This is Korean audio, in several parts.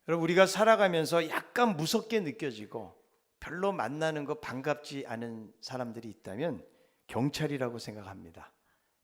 여러분, 우리가 살아가면서 약간 무섭게 느껴지고 별로 만나는 거 반갑지 않은 사람들이 있다면 경찰이라고 생각합니다.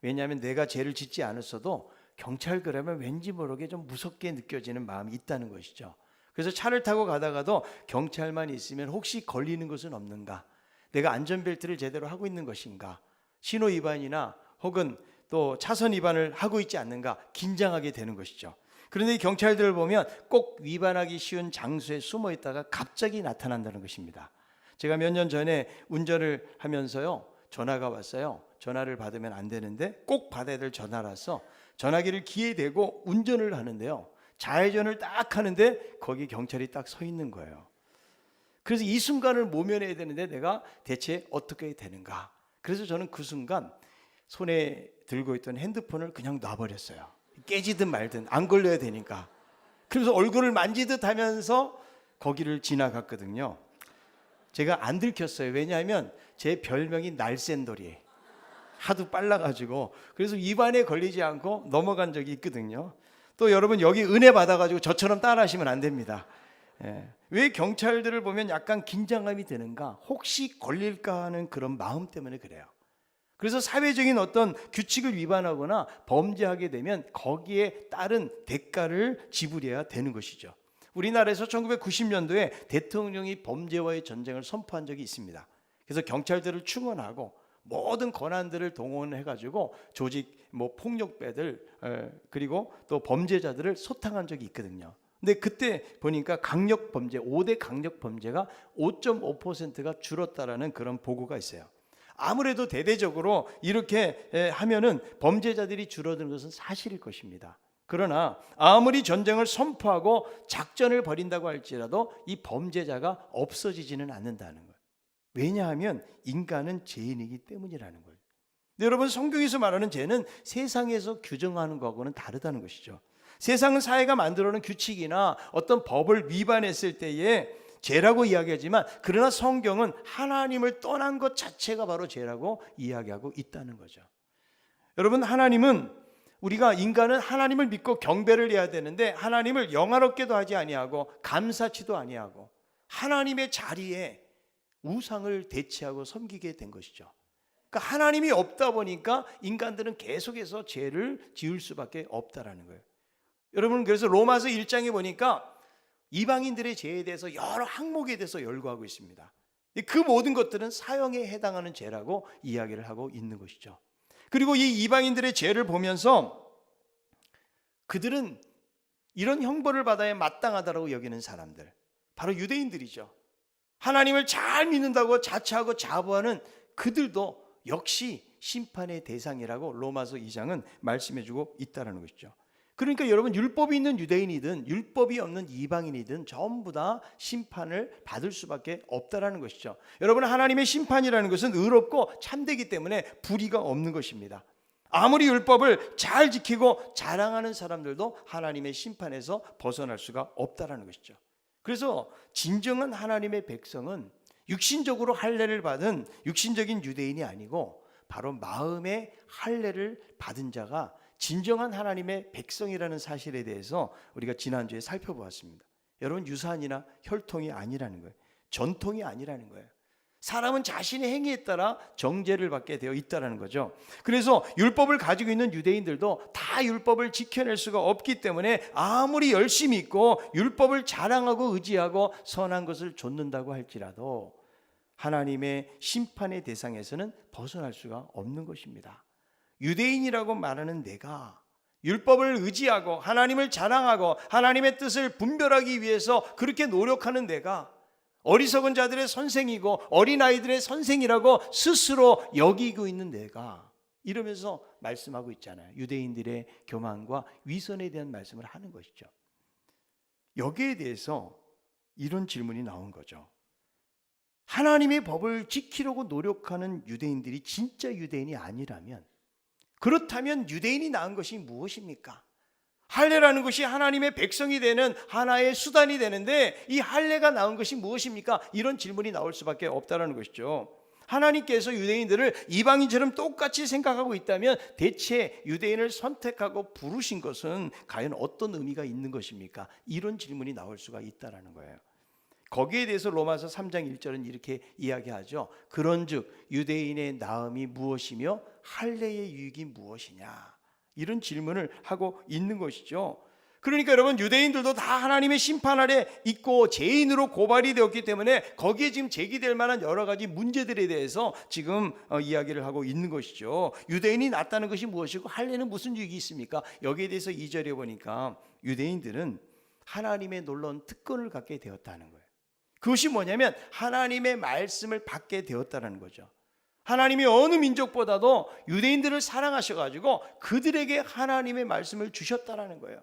왜냐하면 내가 죄를 짓지 않았어도 경찰 그러면 왠지 모르게 좀 무섭게 느껴지는 마음이 있다는 것이죠. 그래서 차를 타고 가다가도 경찰만 있으면 혹시 걸리는 것은 없는가? 내가 안전벨트를 제대로 하고 있는 것인가? 신호 위반이나 혹은 또 차선 위반을 하고 있지 않는가? 긴장하게 되는 것이죠. 그런데 이 경찰들을 보면 꼭 위반하기 쉬운 장소에 숨어 있다가 갑자기 나타난다는 것입니다. 제가 몇 년 전에 운전을 하면서요, 전화가 왔어요. 전화를 받으면 안 되는데 꼭 받아야 될 전화라서 전화기를 귀에 대고 운전을 하는데요, 좌회전을 딱 하는데 거기 경찰이 딱 서 있는 거예요. 그래서 이 순간을 모면해야 되는데 내가 대체 어떻게 해야 되는가? 그래서 저는 그 순간 손에 들고 있던 핸드폰을 그냥 놔버렸어요. 깨지든 말든 안 걸려야 되니까. 그래서 얼굴을 만지듯 하면서 거기를 지나갔거든요. 제가 안 들켰어요. 왜냐하면 제 별명이 날쌘돌이, 하도 빨라가지고. 그래서 위반에 걸리지 않고 넘어간 적이 있거든요. 또 여러분, 여기 은혜 받아가지고 저처럼 따라하시면 안 됩니다. 왜 경찰들을 보면 약간 긴장감이 드는가? 혹시 걸릴까 하는 그런 마음 때문에 그래요. 그래서 사회적인 어떤 규칙을 위반하거나 범죄하게 되면 거기에 따른 대가를 지불해야 되는 것이죠. 우리나라에서 1990년도에 대통령이 범죄와의 전쟁을 선포한 적이 있습니다. 그래서 경찰들을 충원하고 모든 권한들을 동원해가지고 조직 폭력배들 그리고 또 범죄자들을 소탕한 적이 있거든요. 근데 그때 보니까 강력범죄, 5대 강력범죄가 5.5%가 줄었다라는 그런 보고가 있어요. 아무래도 대대적으로 이렇게 하면은 범죄자들이 줄어드는 것은 사실일 것입니다. 그러나 아무리 전쟁을 선포하고 작전을 벌인다고 할지라도 이 범죄자가 없어지지는 않는다는 거예요. 왜냐하면 인간은 죄인이기 때문이라는 거예요. 근데 여러분, 성경에서 말하는 죄는 세상에서 규정하는 것하고는 다르다는 것이죠. 세상은 사회가 만들어놓은 규칙이나 어떤 법을 위반했을 때에 죄라고 이야기하지만, 그러나 성경은 하나님을 떠난 것 자체가 바로 죄라고 이야기하고 있다는 거죠. 여러분, 우리가 인간은 하나님을 믿고 경배를 해야 되는데 하나님을 영화롭게도 하지 아니하고 감사치도 아니하고 하나님의 자리에 우상을 대체하고 섬기게 된 것이죠. 그러니까 하나님이 없다 보니까 인간들은 계속해서 죄를 지을 수밖에 없다라는 거예요. 여러분, 그래서 로마서 1장에 보니까 이방인들의 죄에 대해서 여러 항목에 대해서 열거하고 있습니다. 그 모든 것들은 사형에 해당하는 죄라고 이야기를 하고 있는 것이죠. 그리고 이 이방인들의 죄를 보면서 그들은 이런 형벌을 받아야 마땅하다고 여기는 사람들, 바로 유대인들이죠. 하나님을 잘 믿는다고 자처하고 자부하는 그들도 역시 심판의 대상이라고 로마서 2장은 말씀해주고 있다는 것이죠. 그러니까 여러분, 율법이 있는 유대인이든 율법이 없는 이방인이든 전부 다 심판을 받을 수밖에 없다라는 것이죠. 여러분, 하나님의 심판이라는 것은 의롭고 참되기 때문에 불의가 없는 것입니다. 아무리 율법을 잘 지키고 자랑하는 사람들도 하나님의 심판에서 벗어날 수가 없다라는 것이죠. 그래서 진정한 하나님의 백성은 육신적으로 할례를 받은 육신적인 유대인이 아니고 바로 마음의 할례를 받은 자가 진정한 하나님의 백성이라는 사실에 대해서 우리가 지난주에 살펴보았습니다. 여러분, 유산이나 혈통이 아니라는 거예요. 전통이 아니라는 거예요. 사람은 자신의 행위에 따라 정죄를 받게 되어 있다는 거죠. 그래서 율법을 가지고 있는 유대인들도 다 율법을 지켜낼 수가 없기 때문에 아무리 열심히 있고 율법을 자랑하고 의지하고 선한 것을 좇는다고 할지라도 하나님의 심판의 대상에서는 벗어날 수가 없는 것입니다. 유대인이라고 말하는 내가 율법을 의지하고 하나님을 자랑하고 하나님의 뜻을 분별하기 위해서 그렇게 노력하는 내가 어리석은 자들의 선생이고 어린아이들의 선생이라고 스스로 여기고 있는 내가, 이러면서 말씀하고 있잖아요. 유대인들의 교만과 위선에 대한 말씀을 하는 것이죠. 여기에 대해서 이런 질문이 나온 거죠. 하나님의 법을 지키려고 노력하는 유대인들이 진짜 유대인이 아니라면, 그렇다면 유대인이 낳은 것이 무엇입니까? 할례라는 것이 하나님의 백성이 되는 하나의 수단이 되는데 이 할례가 낳은 것이 무엇입니까? 이런 질문이 나올 수밖에 없다는 것이죠. 하나님께서 유대인들을 이방인처럼 똑같이 생각하고 있다면 대체 유대인을 선택하고 부르신 것은 과연 어떤 의미가 있는 것입니까? 이런 질문이 나올 수가 있다는 거예요. 거기에 대해서 로마서 3장 1절은 이렇게 이야기하죠. 그런즉 유대인의 나음이 무엇이며 할례의 유익이 무엇이냐, 이런 질문을 하고 있는 것이죠. 그러니까 여러분, 유대인들도 다 하나님의 심판 아래 있고 죄인으로 고발이 되었기 때문에 거기에 지금 제기될 만한 여러 가지 문제들에 대해서 지금 이야기를 하고 있는 것이죠. 유대인이 낫다는 것이 무엇이고 할례는 무슨 유익이 있습니까? 여기에 대해서 2절에 보니까 유대인들은 하나님의 놀라운 특권을 갖게 되었다는 거예요. 그것이 뭐냐면 하나님의 말씀을 받게 되었다는 거죠. 하나님이 어느 민족보다도 유대인들을 사랑하셔가지고 그들에게 하나님의 말씀을 주셨다는 거예요.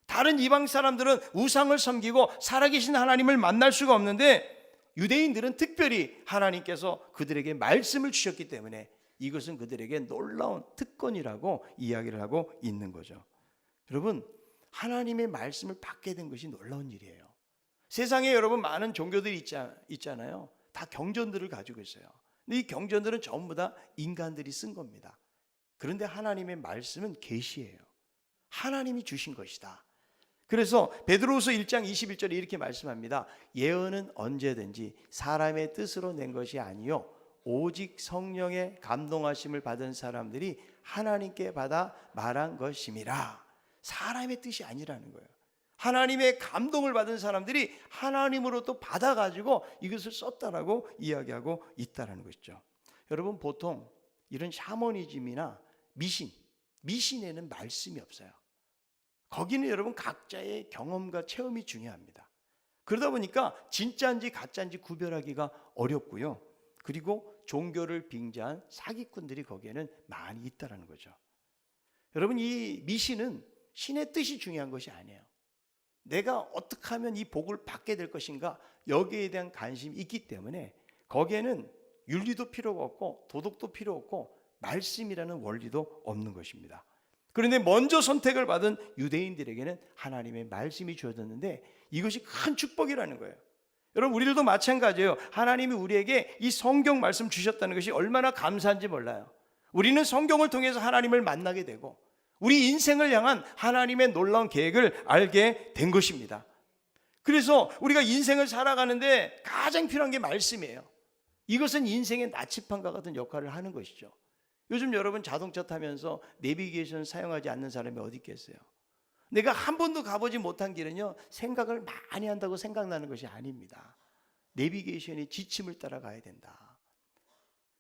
다른 이방 사람들은 우상을 섬기고 살아계신 하나님을 만날 수가 없는데 유대인들은 특별히 하나님께서 그들에게 말씀을 주셨기 때문에 이것은 그들에게 놀라운 특권이라고 이야기를 하고 있는 거죠. 여러분, 하나님의 말씀을 받게 된 것이 놀라운 일이에요. 세상에 여러분 많은 종교들이 있잖아요. 다 경전들을 가지고 있어요. 근데 이 경전들은 전부 다 인간들이 쓴 겁니다. 그런데 하나님의 말씀은 계시예요. 하나님이 주신 것이다. 그래서 베드로후서 1장 21절에 이렇게 말씀합니다. 예언은 언제든지 사람의 뜻으로 낸 것이 아니요 오직 성령의 감동하심을 받은 사람들이 하나님께 받아 말한 것임이라. 사람의 뜻이 아니라는 거예요. 하나님의 감동을 받은 사람들이 하나님으로부터 받아가지고 이것을 썼다라고 이야기하고 있다는 것이죠. 여러분, 보통 이런 샤머니즘이나 미신에는 말씀이 없어요. 거기는 여러분 각자의 경험과 체험이 중요합니다. 그러다 보니까 진짜인지 가짜인지 구별하기가 어렵고요. 그리고 종교를 빙자한 사기꾼들이 거기에는 많이 있다는 거죠. 여러분, 이 미신은 신의 뜻이 중요한 것이 아니에요. 내가 어떻게 하면 이 복을 받게 될 것인가, 여기에 대한 관심이 있기 때문에 거기에는 윤리도 필요가 없고 도덕도 필요 없고 말씀이라는 원리도 없는 것입니다. 그런데 먼저 선택을 받은 유대인들에게는 하나님의 말씀이 주어졌는데 이것이 큰 축복이라는 거예요. 여러분, 우리들도 마찬가지예요. 하나님이 우리에게 이 성경 말씀 주셨다는 것이 얼마나 감사한지 몰라요. 우리는 성경을 통해서 하나님을 만나게 되고 우리 인생을 향한 하나님의 놀라운 계획을 알게 된 것입니다. 그래서 우리가 인생을 살아가는데 가장 필요한 게 말씀이에요. 이것은 인생의 나침반과 같은 역할을 하는 것이죠. 요즘 여러분 자동차 타면서 내비게이션 사용하지 않는 사람이 어디 있겠어요? 내가 한 번도 가보지 못한 길은요, 생각을 많이 한다고 생각나는 것이 아닙니다. 내비게이션이 지침을 따라가야 된다.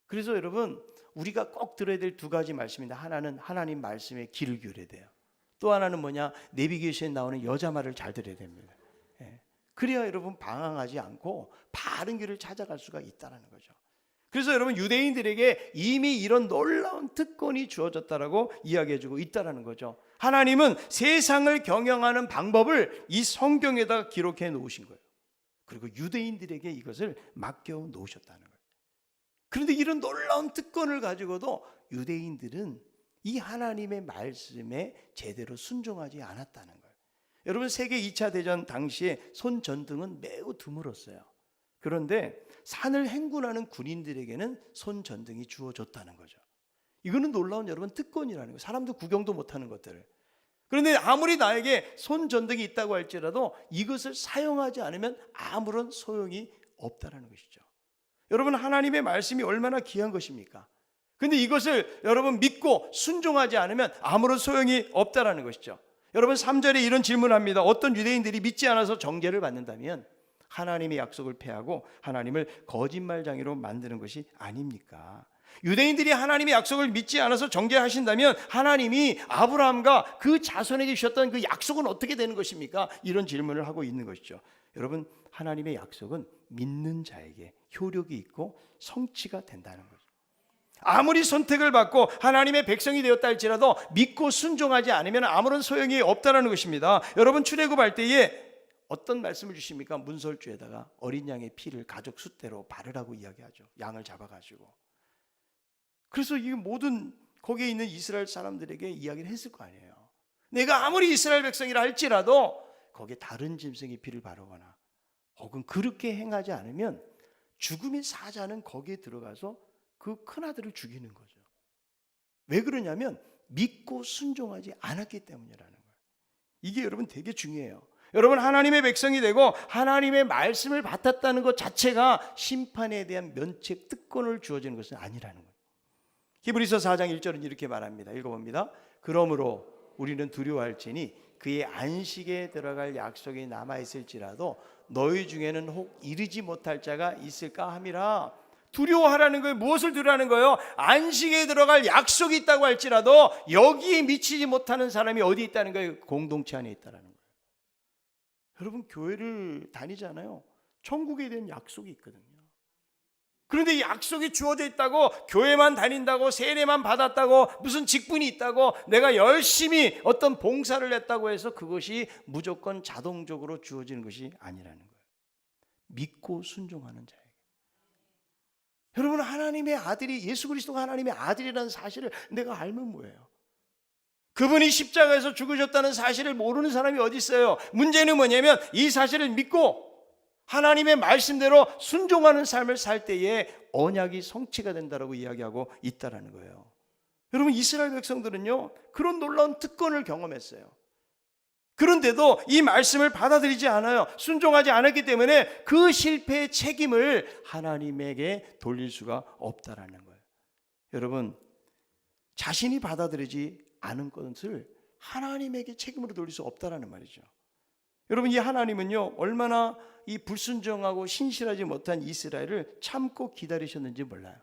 그래서 여러분, 우리가 꼭 들어야 될 두 가지 말씀인데, 하나는 하나님 말씀에 귀를 기울여야 돼요. 또 하나는 뭐냐, 내비게이션에 나오는 여자 말을 잘 들어야 됩니다. 그래야 여러분 방황하지 않고 바른 길을 찾아갈 수가 있다는 거죠. 그래서 여러분, 유대인들에게 이미 이런 놀라운 특권이 주어졌다라고 이야기해주고 있다는 거죠. 하나님은 세상을 경영하는 방법을 이 성경에다 기록해 놓으신 거예요. 그리고 유대인들에게 이것을 맡겨 놓으셨다는 거예요. 그런데 이런 놀라운 특권을 가지고도 유대인들은 이 하나님의 말씀에 제대로 순종하지 않았다는 거예요. 여러분, 세계 2차 대전 당시에 손전등은 매우 드물었어요. 그런데 산을 행군하는 군인들에게는 손전등이 주어졌다는 거죠. 이거는 놀라운 여러분 특권이라는 거예요. 사람도 구경도 못하는 것들을. 그런데 아무리 나에게 손전등이 있다고 할지라도 이것을 사용하지 않으면 아무런 소용이 없다는 것이죠. 여러분, 하나님의 말씀이 얼마나 귀한 것입니까? 근데 이것을 여러분 믿고 순종하지 않으면 아무런 소용이 없다는 것이죠. 여러분, 3절에 이런 질문합니다. 어떤 유대인들이 믿지 않아서 정죄를 받는다면 하나님의 약속을 폐하고 하나님을 거짓말장애로 만드는 것이 아닙니까? 유대인들이 하나님의 약속을 믿지 않아서 정죄하신다면 하나님이 아브라함과 그 자손에게 주셨던 그 약속은 어떻게 되는 것입니까? 이런 질문을 하고 있는 것이죠. 여러분, 하나님의 약속은 믿는 자에게 효력이 있고 성취가 된다는 거죠. 아무리 선택을 받고 하나님의 백성이 되었다 할지라도 믿고 순종하지 않으면 아무런 소용이 없다는 것입니다. 여러분, 출애굽할 때에 어떤 말씀을 주십니까? 문설주에다가 어린 양의 피를 가족 숫대로 바르라고 이야기하죠. 양을 잡아가지고. 그래서 이 모든 거기에 있는 이스라엘 사람들에게 이야기를 했을 거 아니에요. 내가 아무리 이스라엘 백성이라 할지라도 거기에 다른 짐승의 피를 바르거나 혹은 그렇게 행하지 않으면 죽음의 사자는 거기에 들어가서 그 큰아들을 죽이는 거죠. 왜 그러냐면 믿고 순종하지 않았기 때문이라는 거예요. 이게 여러분 되게 중요해요. 여러분, 하나님의 백성이 되고 하나님의 말씀을 받았다는 것 자체가 심판에 대한 면책 특권을 주어지는 것은 아니라는 거예요. 히브리서 4장 1절은 이렇게 말합니다. 읽어봅니다. 그러므로 우리는 두려워할지니 그의 안식에 들어갈 약속이 남아있을지라도 너희 중에는 혹 이르지 못할 자가 있을까 함이라. 두려워하라는 거예요. 무엇을 두려워하는 거예요? 안식에 들어갈 약속이 있다고 할지라도 여기에 미치지 못하는 사람이 어디 있다는 거예요? 공동체 안에 있다는 거예요. 여러분, 교회를 다니잖아요. 천국에 대한 약속이 있거든요. 그런데 이 약속이 주어져 있다고, 교회만 다닌다고, 세례만 받았다고, 무슨 직분이 있다고, 내가 열심히 어떤 봉사를 했다고 해서 그것이 무조건 자동적으로 주어지는 것이 아니라는 거예요. 믿고 순종하는 자에게. 여러분, 하나님의 아들이, 예수 그리스도가 하나님의 아들이라는 사실을 내가 알면 뭐예요? 그분이 십자가에서 죽으셨다는 사실을 모르는 사람이 어디 있어요? 문제는 뭐냐면 이 사실을 믿고 하나님의 말씀대로 순종하는 삶을 살 때에 언약이 성취가 된다라고 이야기하고 있다라는 거예요. 여러분, 이스라엘 백성들은요, 그런 놀라운 특권을 경험했어요. 그런데도 이 말씀을 받아들이지 않아요. 순종하지 않았기 때문에 그 실패의 책임을 하나님에게 돌릴 수가 없다라는 거예요. 여러분, 자신이 받아들이지 않은 것을 하나님에게 책임으로 돌릴 수 없다라는 말이죠. 여러분, 이 하나님은요, 얼마나 이 불순종하고 신실하지 못한 이스라엘을 참고 기다리셨는지 몰라요.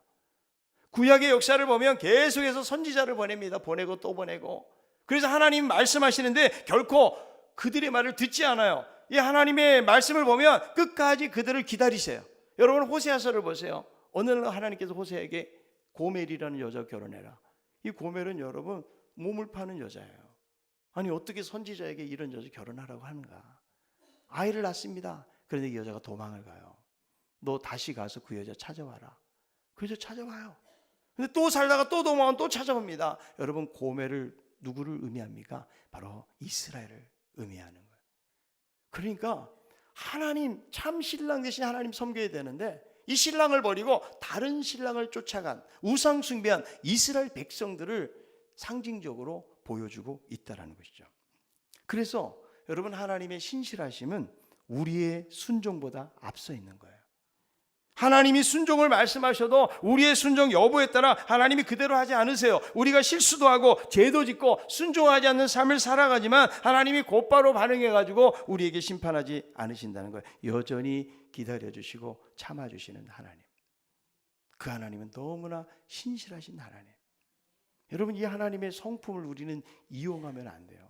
구약의 역사를 보면 계속해서 선지자를 보냅니다. 보내고 또 보내고. 그래서 하나님 말씀하시는데 결코 그들의 말을 듣지 않아요. 이 하나님의 말씀을 보면 끝까지 그들을 기다리세요. 여러분, 호세아서를 보세요. 어느 날 하나님께서 호세에게 고멜이라는 여자와 결혼해라. 이 고멜은 여러분 몸을 파는 여자예요. 아니, 어떻게 선지자에게 이런 여자 결혼하라고 하는가? 아이를 낳습니다. 그런데 이 여자가 도망을 가요. 너 다시 가서 그 여자 찾아와라. 그 여자 찾아와요. 근데 또 살다가 또 도망은 또 찾아옵니다. 여러분, 고멜을 누구를 의미합니까? 바로 이스라엘을 의미하는 거예요. 그러니까 하나님, 참 신랑 대신 하나님 섬겨야 되는데 이 신랑을 버리고 다른 신랑을 쫓아간, 우상 숭배한 이스라엘 백성들을 상징적으로 보여주고 있다는 것이죠. 그래서 여러분, 하나님의 신실하심은 우리의 순종보다 앞서 있는 거예요. 하나님이 순종을 말씀하셔도 우리의 순종 여부에 따라 하나님이 그대로 하지 않으세요. 우리가 실수도 하고 죄도 짓고 순종하지 않는 삶을 살아가지만 하나님이 곧바로 반응해가지고 우리에게 심판하지 않으신다는 거예요. 여전히 기다려주시고 참아주시는 하나님. 그 하나님은 너무나 신실하신 하나님. 여러분, 이 하나님의 성품을 우리는 이용하면 안 돼요.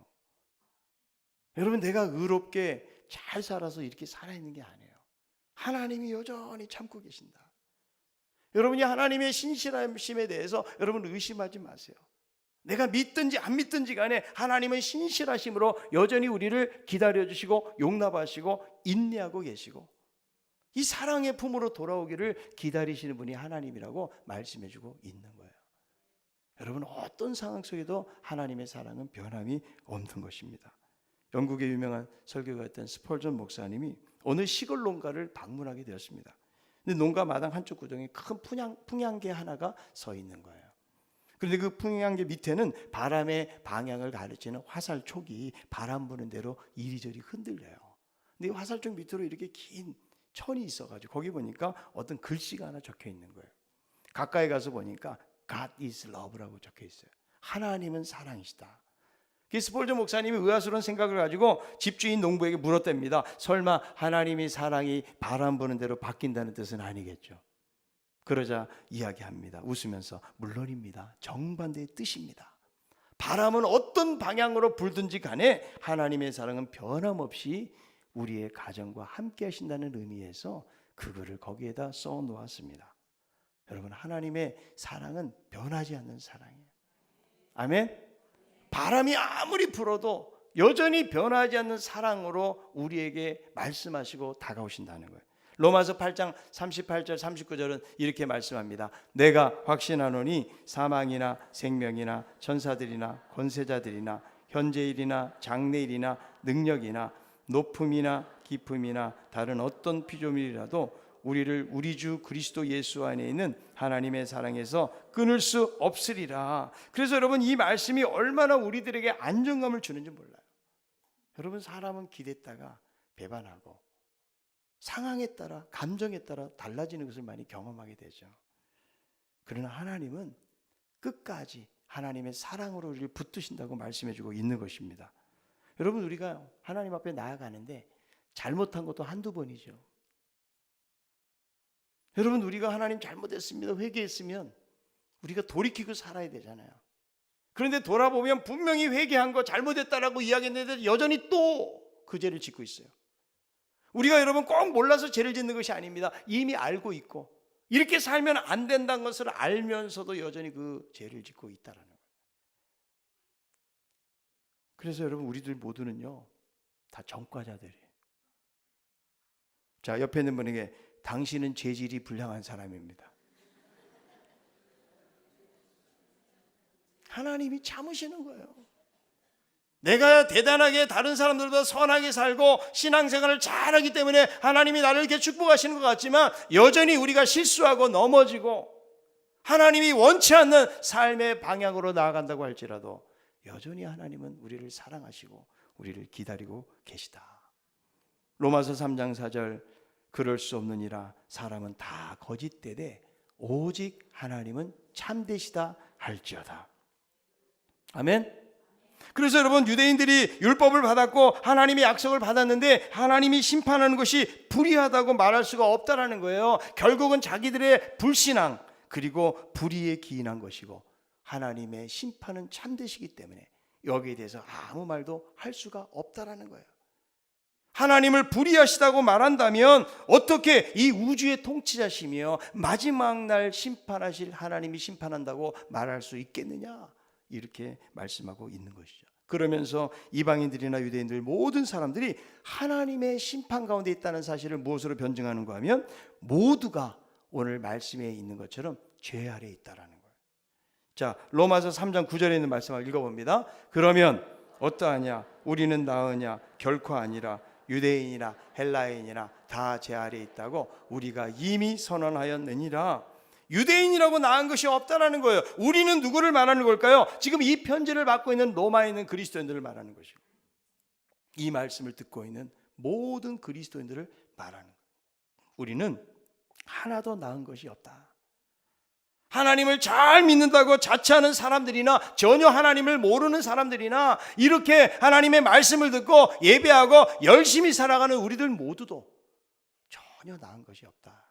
여러분, 내가 의롭게 잘 살아서 이렇게 살아있는 게 아니에요. 하나님이 여전히 참고 계신다. 여러분이 하나님의 신실하심에 대해서 여러분 의심하지 마세요. 내가 믿든지 안 믿든지 간에 하나님은 신실하심으로 여전히 우리를 기다려주시고 용납하시고 인내하고 계시고 이 사랑의 품으로 돌아오기를 기다리시는 분이 하나님이라고 말씀해주고 있는 거예요. 여러분, 어떤 상황 속에도 하나님의 사랑은 변함이 없는 것입니다. 영국의 유명한 설교가였던 스펄전 목사님이 어느 시골 농가를 방문하게 되었습니다. 근데 농가 마당 한쪽 구덩이에 큰 풍향계 하나가 서 있는 거예요. 그런데 그 풍향계 밑에는 바람의 방향을 가르치는 화살촉이 바람 부는 대로 이리저리 흔들려요. 근데 이 화살촉 밑으로 이렇게 긴 천이 있어가지고 거기 보니까 어떤 글씨가 하나 적혀 있는 거예요. 가까이 가서 보니까 God is love라고 적혀 있어요. 하나님은 사랑이시다. 스펄전 목사님이 의아스러운 생각을 가지고 집주인 농부에게 물었답니다. 설마 하나님이 사랑이 바람 부는 대로 바뀐다는 뜻은 아니겠죠? 그러자 이야기합니다. 웃으면서 물론입니다. 정반대의 뜻입니다. 바람은 어떤 방향으로 불든지 간에 하나님의 사랑은 변함없이 우리의 가정과 함께 하신다는 의미에서 그거를 거기에다 써 놓았습니다. 여러분, 하나님의 사랑은 변하지 않는 사랑이에요. 아멘. 바람이 아무리 불어도 여전히 변하지 않는 사랑으로 우리에게 말씀하시고 다가오신다는 거예요. 로마서 8장 38절 39절은 이렇게 말씀합니다. 내가 확신하노니 사망이나 생명이나 천사들이나 권세자들이나 현재일이나 장래일이나 능력이나 높음이나 깊음이나 다른 어떤 피조물이라도 우리를 우리 주 그리스도 예수 안에 있는 하나님의 사랑에서 끊을 수 없으리라. 그래서 여러분, 이 말씀이 얼마나 우리들에게 안정감을 주는지 몰라요. 여러분, 사람은 기댔다가 배반하고 상황에 따라, 감정에 따라 달라지는 것을 많이 경험하게 되죠. 그러나 하나님은 끝까지 하나님의 사랑으로 우리를 붙드신다고 말씀해주고 있는 것입니다. 여러분, 우리가 하나님 앞에 나아가는데 잘못한 것도 한두 번이죠. 여러분, 우리가 하나님 잘못했습니다, 회개했으면 우리가 돌이키고 살아야 되잖아요. 그런데 돌아보면 분명히 회개한 거 잘못했다라고 이야기했는데 여전히 또 그 죄를 짓고 있어요. 우리가 여러분 꼭 몰라서 죄를 짓는 것이 아닙니다. 이미 알고 있고 이렇게 살면 안 된다는 것을 알면서도 여전히 그 죄를 짓고 있다라는 거예요. 그래서 여러분, 우리들 모두는요 다 전과자들이에요. 자, 옆에 있는 분에게 당신은 죄질이 불량한 사람입니다. 하나님이 참으시는 거예요. 내가 대단하게 다른 사람들보다 선하게 살고 신앙생활을 잘하기 때문에 하나님이 나를 이렇게 축복하시는 것 같지만 여전히 우리가 실수하고 넘어지고 하나님이 원치 않는 삶의 방향으로 나아간다고 할지라도 여전히 하나님은 우리를 사랑하시고 우리를 기다리고 계시다. 로마서 3장 4절, 그럴 수 없느니라 사람은 다 거짓되되 오직 하나님은 참되시다 할지어다. 아멘. 그래서 여러분, 유대인들이 율법을 받았고 하나님의 약속을 받았는데 하나님이 심판하는 것이 불의하다고 말할 수가 없다라는 거예요. 결국은 자기들의 불신앙 그리고 불의에 기인한 것이고 하나님의 심판은 참되시기 때문에 여기에 대해서 아무 말도 할 수가 없다라는 거예요. 하나님을 불의하시다고 말한다면 어떻게 이 우주의 통치자시며 마지막 날 심판하실 하나님이 심판한다고 말할 수 있겠느냐, 이렇게 말씀하고 있는 것이죠. 그러면서 이방인들이나 유대인들 모든 사람들이 하나님의 심판 가운데 있다는 사실을 무엇으로 변증하는가 하면 모두가 오늘 말씀에 있는 것처럼 죄 아래에 있다라는 거예요. 자, 로마서 3장 9절에 있는 말씀을 읽어봅니다. 그러면 어떠하냐? 우리는 나으냐? 결코 아니라 유대인이나 헬라인이나 다 죄 아래에 있다고 우리가 이미 선언하였느니라. 유대인이라고 나은 것이 없다라는 거예요. 우리는 누구를 말하는 걸까요? 지금 이 편지를 받고 있는 로마에 있는 그리스도인들을 말하는 것이고 이 말씀을 듣고 있는 모든 그리스도인들을 말하는 거예요. 우리는 하나도 나은 것이 없다. 하나님을 잘 믿는다고 자처하는 사람들이나 전혀 하나님을 모르는 사람들이나 이렇게 하나님의 말씀을 듣고 예배하고 열심히 살아가는 우리들 모두도 전혀 나은 것이 없다.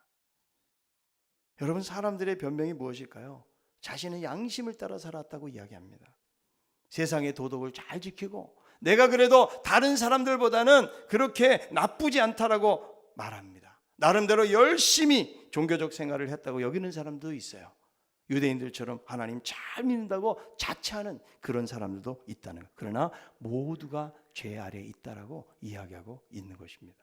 여러분, 사람들의 변명이 무엇일까요? 자신은 양심을 따라 살았다고 이야기합니다. 세상의 도덕을 잘 지키고 내가 그래도 다른 사람들보다는 그렇게 나쁘지 않다라고 말합니다. 나름대로 열심히 종교적 생활을 했다고 여기는 사람도 있어요. 유대인들처럼 하나님 잘 믿는다고 자처하는 그런 사람들도 있다는 거예요. 그러나 모두가 죄 아래에 있다라고 이야기하고 있는 것입니다.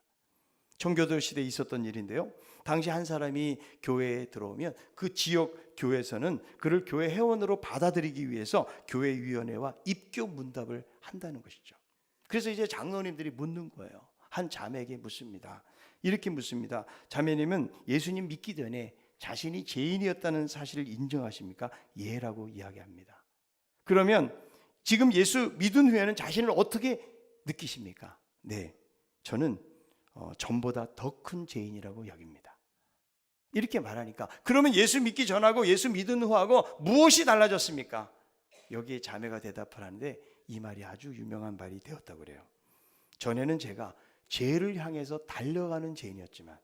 청교도 시대에 있었던 일인데요, 당시 한 사람이 교회에 들어오면 그 지역 교회에서는 그를 교회 회원으로 받아들이기 위해서 교회위원회와 입교 문답을 한다는 것이죠. 그래서 이제 장로님들이 묻는 거예요. 한 자매에게 묻습니다. 이렇게 묻습니다. 자매님은 예수님 믿기 전에 자신이 죄인이었다는 사실을 인정하십니까? 예라고 이야기합니다. 그러면 지금 예수 믿은 후에는 자신을 어떻게 느끼십니까? 네, 저는 전보다 더 큰 죄인이라고 여깁니다. 이렇게 말하니까 그러면 예수 믿기 전하고 예수 믿은 후하고 무엇이 달라졌습니까? 여기에 자매가 대답을 하는데 이 말이 아주 유명한 말이 되었다고 그래요. 전에는 제가 죄를 향해서 달려가는 죄인이었지만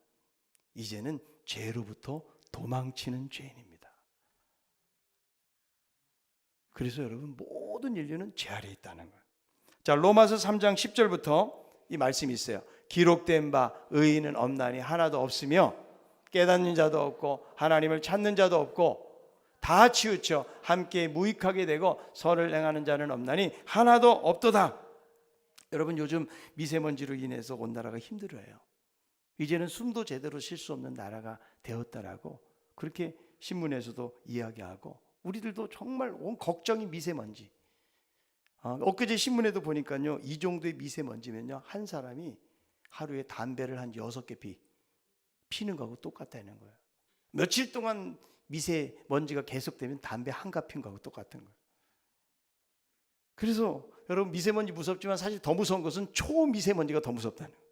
이제는 죄로부터 도망치는 죄인입니다. 그래서 여러분, 모든 인류는 죄 아래에 있다는 거예요. 자, 로마서 3장 10절부터 이 말씀이 있어요. 기록된 바 의인은 없나니 하나도 없으며 깨닫는 자도 없고 하나님을 찾는 자도 없고 다 치우쳐 함께 무익하게 되고 선을 행하는 자는 없나니 하나도 없도다. 여러분, 요즘 미세먼지로 인해서 온 나라가 힘들어요. 이제는 숨도 제대로 쉴 수 없는 나라가 되었다라고 그렇게 신문에서도 이야기하고 우리들도 정말 온 걱정이 미세먼지. 엊그제 신문에도 보니까요, 이 정도의 미세먼지면요 한 사람이 하루에 담배를 한 6개 피는 거하고 똑같다는 거예요. 며칠 동안 미세먼지가 계속되면 담배 한갑 핀 거하고 똑같은 거예요. 그래서 여러분, 미세먼지 무섭지만 사실 더 무서운 것은 초미세먼지가 더 무섭다는 거예요.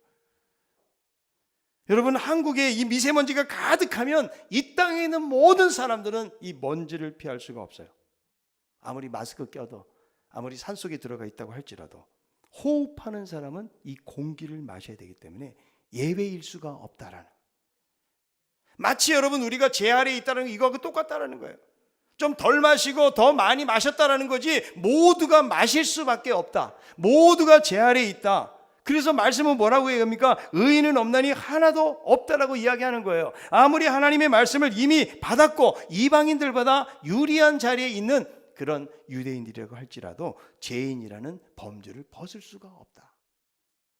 여러분, 한국에 이 미세먼지가 가득하면 이 땅에 있는 모든 사람들은 이 먼지를 피할 수가 없어요. 아무리 마스크 껴도, 아무리 산속에 들어가 있다고 할지라도 호흡하는 사람은 이 공기를 마셔야 되기 때문에 예외일 수가 없다라는 거예요. 마치 여러분, 우리가 제 아래에 있다는 이거하고 똑같다라는 거예요. 좀 덜 마시고 더 많이 마셨다라는 거지, 모두가 마실 수밖에 없다. 모두가 제 아래에 있다. 그래서 말씀은 뭐라고 얘기합니까? 의인은 없나니 하나도 없다라고 이야기하는 거예요. 아무리 하나님의 말씀을 이미 받았고 이방인들보다 유리한 자리에 있는 그런 유대인들이라고 할지라도 죄인이라는 범주를 벗을 수가 없다.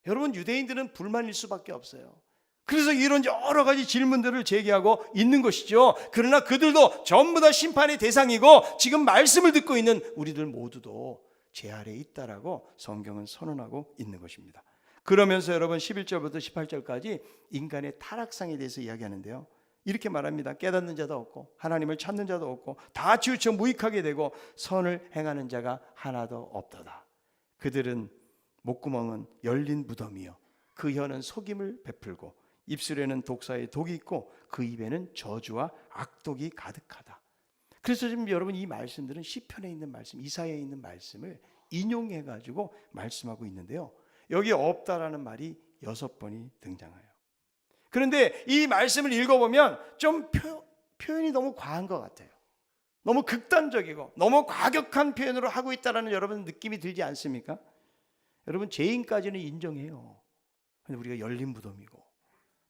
여러분, 유대인들은 불만일 수밖에 없어요. 그래서 이런 여러 가지 질문들을 제기하고 있는 것이죠. 그러나 그들도 전부 다 심판의 대상이고 지금 말씀을 듣고 있는 우리들 모두도 죄 아래에 있다라고 성경은 선언하고 있는 것입니다. 그러면서 여러분 11절부터 18절까지 인간의 타락상에 대해서 이야기하는데요. 이렇게 말합니다. 깨닫는 자도 없고 하나님을 찾는 자도 없고 다 치우쳐 무익하게 되고 선을 행하는 자가 하나도 없도다. 그들은 목구멍은 열린 무덤이요 그 혀는 속임을 베풀고 입술에는 독사의 독이 있고 그 입에는 저주와 악독이 가득하다. 그래서 지금 여러분, 이 말씀들은 시편에 있는 말씀, 이사야에 있는 말씀을 인용해 가지고 말씀하고 있는데요. 여기 없다라는 말이 6번이 등장해요. 그런데 이 말씀을 읽어보면 좀 표현이 너무 과한 것 같아요. 너무 극단적이고 너무 과격한 표현으로 하고 있다는 여러분 느낌이 들지 않습니까? 여러분, 죄인까지는 인정해요. 근데 우리가 열린 무덤이고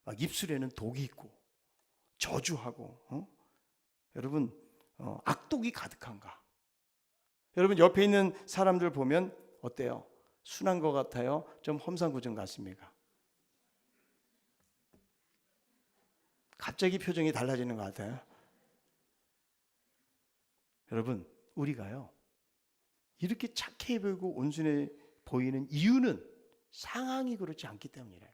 막 입술에는 독이 있고 저주하고 여러분 악독이 가득한가? 여러분, 옆에 있는 사람들 보면 어때요? 순한 것 같아요? 좀 험상궂은 것 같습니까? 갑자기 표정이 달라지는 것 같아요. 여러분, 우리가요 이렇게 착해 보이고 온순해 보이는 이유는 상황이 그렇지 않기 때문이래요.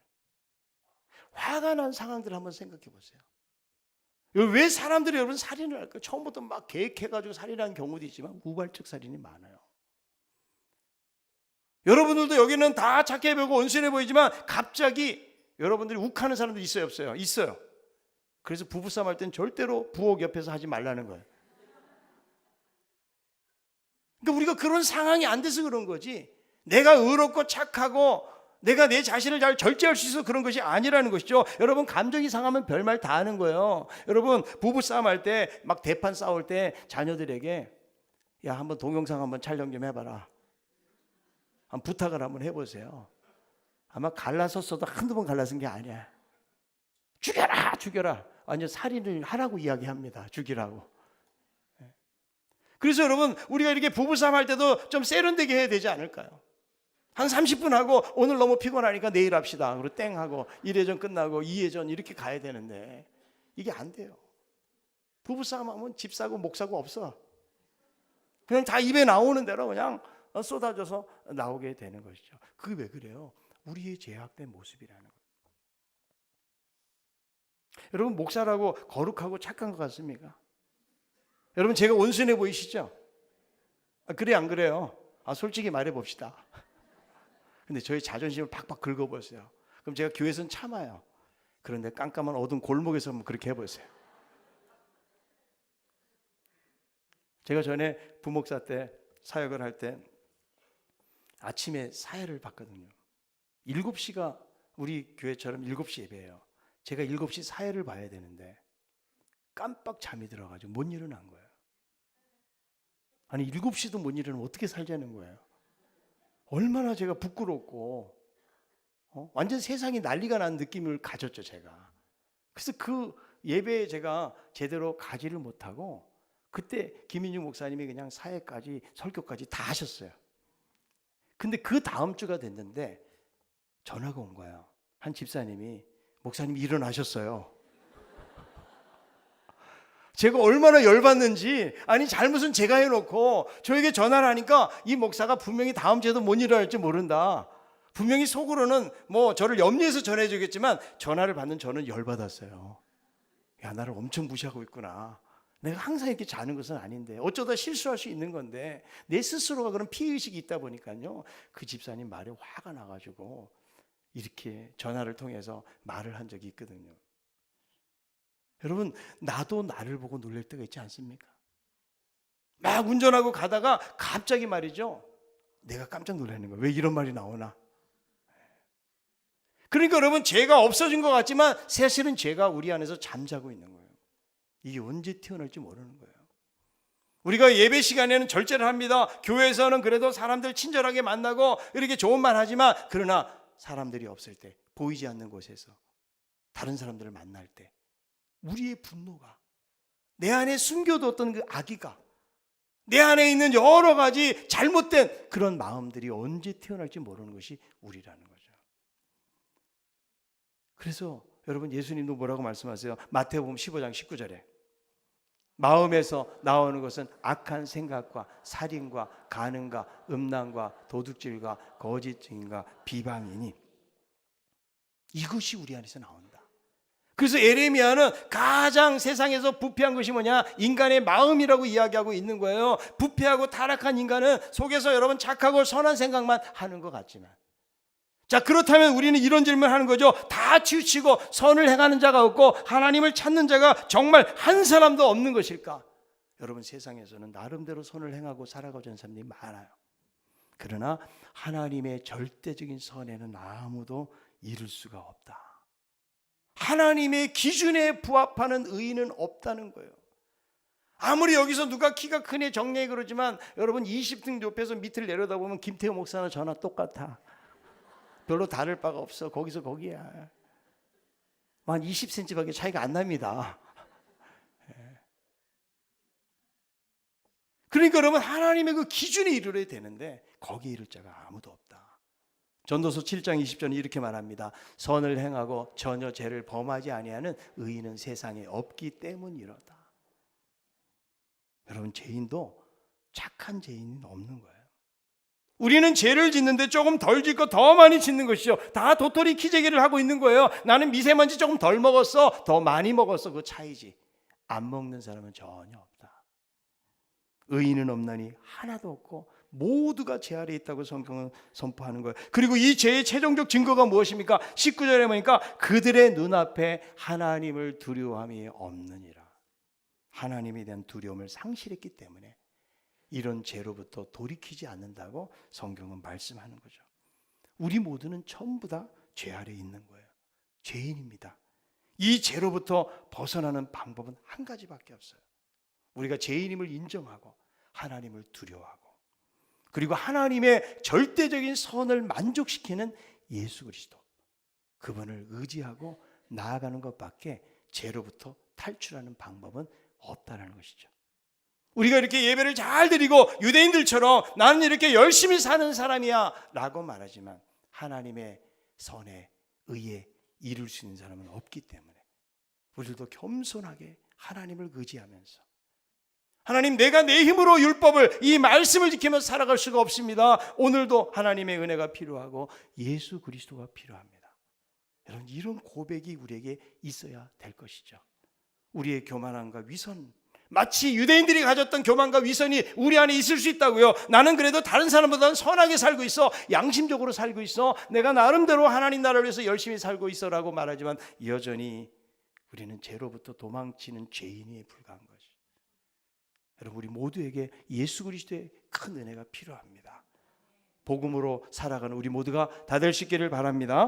화가 난 상황들 한번 생각해 보세요. 왜 사람들이 여러분 살인을 할까요? 처음부터 막 계획해가지고 살인하는 경우도 있지만 우발적 살인이 많아요. 여러분들도 여기는 다 착해 보이고 온순해 보이지만 갑자기 여러분들이 욱하는 사람도 있어요, 없어요? 있어요. 그래서 부부싸움 할 땐 절대로 부엌 옆에서 하지 말라는 거예요. 그러니까 우리가 그런 상황이 안 돼서 그런 거지, 내가 의롭고 착하고 내가 내 자신을 잘 절제할 수 있어서 그런 것이 아니라는 것이죠. 여러분, 감정이 상하면 별말 다 하는 거예요. 여러분, 부부싸움 할 때 막 대판 싸울 때 자녀들에게 야, 한번 동영상 한번 촬영 좀 해봐라, 한번 부탁을 한번 해보세요. 아마 갈라섰어도 한두 번 갈라선 게 아니야. 죽여라 죽여라, 완전 살인을 하라고 이야기합니다. 죽이라고. 그래서 여러분, 우리가 이렇게 부부싸움 할 때도 좀 세련되게 해야 되지 않을까요? 한 30분 하고 오늘 너무 피곤하니까 내일 합시다. 그리고 땡 하고 1회전 끝나고 2회전 이렇게 가야 되는데 이게 안 돼요. 부부싸움 하면 집 사고 목 사고 없어. 그냥 다 입에 나오는 대로 그냥 쏟아져서 나오게 되는 것이죠. 그게 왜 그래요? 우리의 죄악된 모습이라는 거예요. 여러분, 목사라고 거룩하고 착한 것 같습니까? 여러분, 제가 온순해 보이시죠? 그래 안 그래요? 솔직히 말해 봅시다. 근데 저희 자존심을 팍팍 긁어보세요. 그럼 제가 교회에서는 참아요. 그런데 깜깜한 어두운 골목에서 한번 그렇게 해보세요. 제가 전에 부목사 때 사역을 할 때 아침에 사회를 봤거든요. 7시가 우리 교회처럼 7시 예배예요. 제가 7시 사회를 봐야 되는데 깜빡 잠이 들어가지고 못 일어난 거예요. 아니, 7시도 못 일어나면 어떻게 살자는 거예요? 얼마나 제가 부끄럽고 완전 세상이 난리가 난 느낌을 가졌죠, 제가. 그래서 그 예배에 제가 제대로 가지를 못하고 그때 김인중 목사님이 그냥 사회까지 설교까지 다 하셨어요. 근데 그 다음 주가 됐는데 전화가 온 거예요. 한 집사님이, 목사님이 일어나셨어요. 제가 얼마나 열받는지, 아니 잘못은 제가 해놓고 저에게 전화를 하니까 이 목사가 분명히 다음 주에도 못 일어날지 모른다. 분명히 속으로는 뭐 저를 염려해서 전해주겠지만 전화를 받는 저는 열받았어요. 야, 나를 엄청 무시하고 있구나. 내가 항상 이렇게 자는 것은 아닌데 어쩌다 실수할 수 있는 건데 내 스스로가 그런 피해의식이 있다 보니까요, 그 집사님 말에 화가 나가지고 이렇게 전화를 통해서 말을 한 적이 있거든요. 여러분, 나도 나를 보고 놀랄 때가 있지 않습니까? 막 운전하고 가다가 갑자기 말이죠, 내가 깜짝 놀라는 거예요. 왜 이런 말이 나오나? 그러니까 여러분, 죄가 없어진 것 같지만 사실은 죄가 우리 안에서 잠자고 있는 거예요. 이게 언제 튀어나올지 모르는 거예요. 우리가 예배 시간에는 절제를 합니다. 교회에서는 그래도 사람들 친절하게 만나고 이렇게 좋은 말 하지만, 그러나 사람들이 없을 때, 보이지 않는 곳에서 다른 사람들을 만날 때 우리의 분노가, 내 안에 숨겨뒀던 그 악의가, 내 안에 있는 여러 가지 잘못된 그런 마음들이 언제 튀어나올지 모르는 것이 우리라는 거죠. 그래서 여러분, 예수님도 뭐라고 말씀하세요? 마태복음 15장 19절에 마음에서 나오는 것은 악한 생각과 살인과 간음과 음란과 도둑질과 거짓 증인과 비방이니, 이것이 우리 안에서 나온다. 그래서 에레미야는 가장 세상에서 부패한 것이 뭐냐? 인간의 마음이라고 이야기하고 있는 거예요. 부패하고 타락한 인간은 속에서 여러분 착하고 선한 생각만 하는 것 같지만, 자, 그렇다면 우리는 이런 질문을 하는 거죠. 다 치우치고 선을 행하는 자가 없고 하나님을 찾는 자가 정말 한 사람도 없는 것일까? 여러분, 세상에서는 나름대로 선을 행하고 살아가는 사람들이 많아요. 그러나 하나님의 절대적인 선에는 아무도 이룰 수가 없다. 하나님의 기준에 부합하는 의인은 없다는 거예요. 아무리 여기서 누가 키가 크니 정례 그러지만 여러분, 20등 옆에서 밑을 내려다보면 김태호 목사나 저나 똑같아. 별로 다를 바가 없어. 거기서 거기야. 한 20cm밖에 차이가 안 납니다. 그러니까 여러분, 하나님의 그 기준에 이르러야 되는데 거기에 이를 자가 아무도 없다. 전도서 7장 20절에 이렇게 말합니다. 선을 행하고 전혀 죄를 범하지 아니하는 의인은 세상에 없기 때문이로다. 여러분, 죄인도 착한 죄인은 없는 거예요. 우리는 죄를 짓는데 조금 덜 짓고 더 많이 짓는 것이죠. 다 도토리 키재기를 하고 있는 거예요. 나는 미세먼지 조금 덜 먹었어, 더 많이 먹었어, 그 차이지. 안 먹는 사람은 전혀 없다. 의인은 없나니 하나도 없고 모두가 죄 아래 있다고 성경은 선포하는 거예요. 그리고 이 죄의 최종적 증거가 무엇입니까? 19절에 보니까 그들의 눈앞에 하나님을 두려워함이 없느니라. 하나님에 대한 두려움을 상실했기 때문에 이런 죄로부터 돌이키지 않는다고 성경은 말씀하는 거죠. 우리 모두는 전부 다 죄 아래 있는 거예요. 죄인입니다. 이 죄로부터 벗어나는 방법은 한 가지밖에 없어요. 우리가 죄인임을 인정하고 하나님을 두려워하고, 그리고 하나님의 절대적인 선을 만족시키는 예수 그리스도, 그분을 의지하고 나아가는 것밖에 죄로부터 탈출하는 방법은 없다는 것이죠. 우리가 이렇게 예배를 잘 드리고 유대인들처럼 나는 이렇게 열심히 사는 사람이야 라고 말하지만 하나님의 선에 의에 이룰 수 있는 사람은 없기 때문에 우리도 겸손하게 하나님을 의지하면서, 하나님, 내가 내 힘으로 율법을, 이 말씀을 지키면서 살아갈 수가 없습니다. 오늘도 하나님의 은혜가 필요하고 예수 그리스도가 필요합니다. 여러분, 이런 고백이 우리에게 있어야 될 것이죠. 우리의 교만함과 위선, 마치 유대인들이 가졌던 교만과 위선이 우리 안에 있을 수 있다고요. 나는 그래도 다른 사람보다는 선하게 살고 있어, 양심적으로 살고 있어, 내가 나름대로 하나님 나라를 위해서 열심히 살고 있어 라고 말하지만 여전히 우리는 죄로부터 도망치는 죄인에 불과한 것이. 여러분, 우리 모두에게 예수 그리스도의 큰 은혜가 필요합니다. 복음으로 살아가는 우리 모두가 다 될 수 있기를 바랍니다.